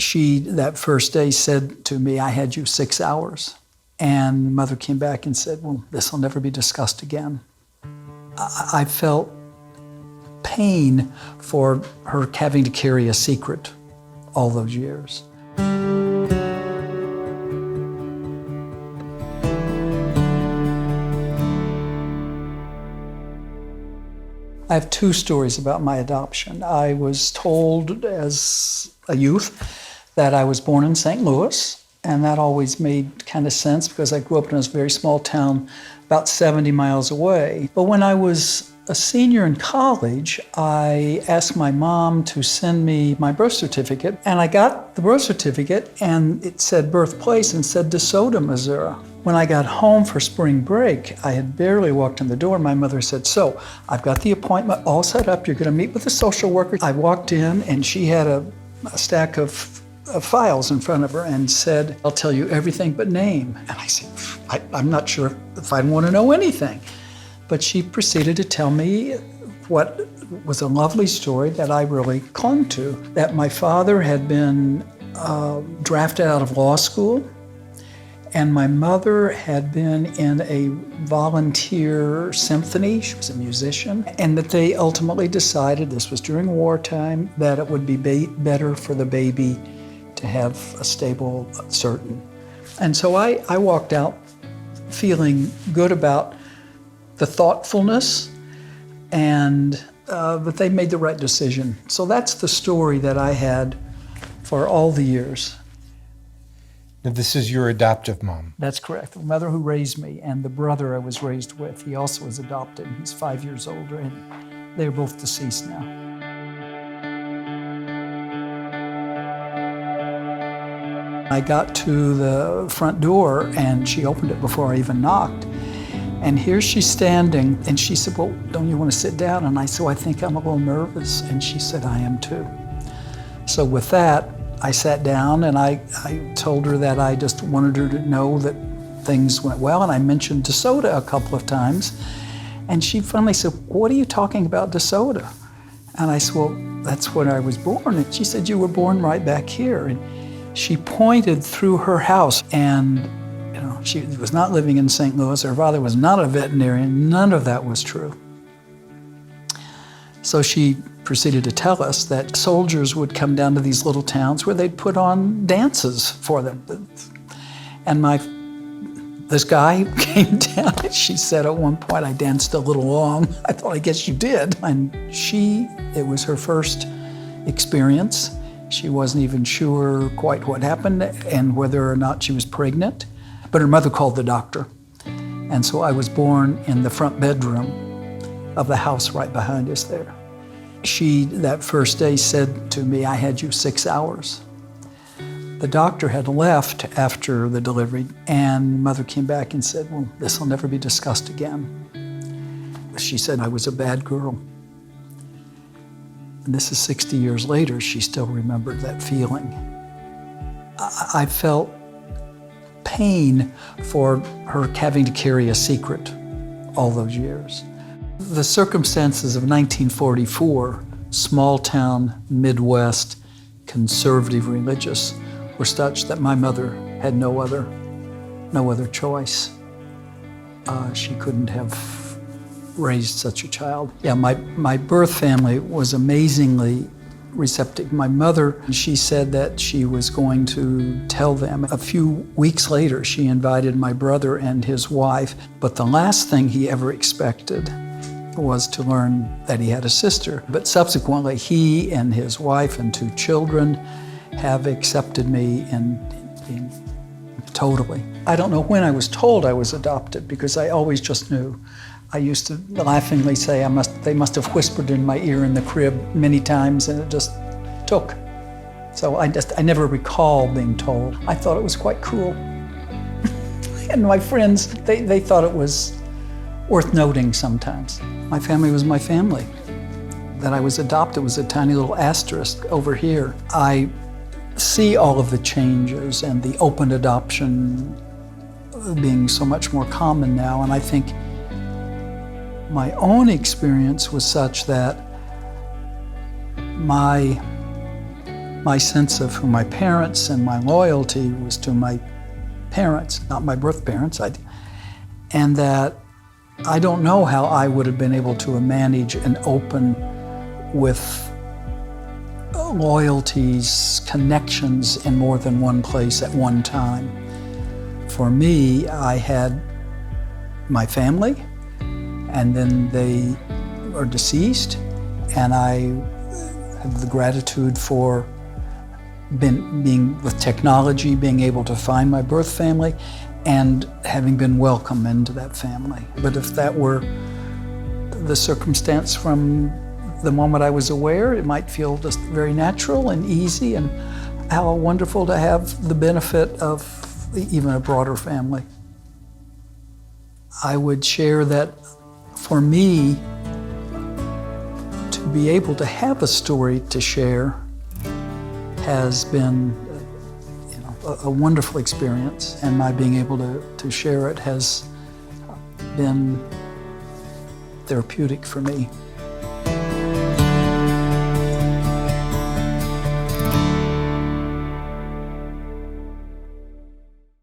She, that first day, said to me, "I had you 6 hours." And mother came back and said, "Well, this will never be discussed again." I felt pain for her having to carry a secret all those years. I have two stories about my adoption. I was told as a youth that I was born in St. Louis, and that always made kind of sense because I grew up in a very small town about 70 miles away. But when I was a senior in college, I asked my mom to send me my birth certificate, and I got the birth certificate, and it said birthplace and said DeSoto, Missouri. When I got home for spring break, I had barely walked in the door. My mother said, "So, I've got the appointment all set up. You're going to meet with the social worker." I walked in, and she had a stack of files in front of her and said, "I'll tell you everything but name." And I said, I'm not sure if I want to know anything. But she proceeded to tell me what was a lovely story that I really clung to, that my father had been drafted out of law school, and my mother had been in a volunteer symphony. She was a musician, and that they ultimately decided, this was during wartime, that it would be better for the baby to have a stable certain. And so I walked out feeling good about the thoughtfulness and that they made the right decision. So that's the story that I had for all the years. Now, this is your adoptive mom. That's correct. The mother who raised me and the brother I was raised with, he also was adopted. He's 5 years older, and they're both deceased now. I got to the front door, and she opened it before I even knocked. And here she's standing, and she said, "Well, don't you want to sit down?" And I said, "I think I'm a little nervous." And she said, "I am too." So with that, I sat down, and I told her that I just wanted her to know that things went well, and I mentioned DeSoto a couple of times. And she finally said, "What are you talking about, DeSoto?" And I said, "Well, that's when I was born." And she said, "You were born right back here." And she pointed through her house, and she was not living in St. Louis. Her father was not a veterinarian. None of that was true. So she proceeded to tell us that soldiers would come down to these little towns where they'd put on dances for them. And this guy came down, and she said at one point, "I danced a little long." I thought, "I guess you did." And it was her first experience. She wasn't even sure quite what happened and whether or not she was pregnant. But her mother called the doctor. And so I was born in the front bedroom of the house right behind us there. She, that first day, said to me, "I had you 6 hours." The doctor had left after the delivery, and mother came back and said, "Well, this will never be discussed again." She said I was a bad girl. And this is 60 years later, she still remembered that feeling. I felt pain for her having to carry a secret all those years. The circumstances of 1944, small town, Midwest, conservative religious, were such that my mother had no other choice. She couldn't have raised such a child. Yeah, my birth family was amazingly receptive. My mother, she said that she was going to tell them. A few weeks later, she invited my brother and his wife, but the last thing he ever expected was to learn that he had a sister. But subsequently, he and his wife and 2 children have accepted me in totally. I don't know when I was told I was adopted, because I always just knew. I used to laughingly say they must have whispered in my ear in the crib many times, and it just took. So I never recall being told. I thought it was quite cool. And my friends, they thought it was worth noting sometimes. My family was my family. That I was adopted was a tiny little asterisk over here. I see all of the changes and the open adoption being so much more common now, and I think my own experience was such that my my sense of who my parents and my loyalty was to my parents, not my birth parents, and that I don't know how I would have been able to manage and open with loyalties, connections in more than one place at one time. For me, I had my family, and then they are deceased, and I have the gratitude for being with technology, being able to find my birth family, and having been welcomed into that family. But if that were the circumstance from the moment I was aware, it might feel just very natural and easy, and how wonderful to have the benefit of even a broader family. I would share that for me, to be able to have a story to share has been a wonderful experience, and my being able to share it has been therapeutic for me.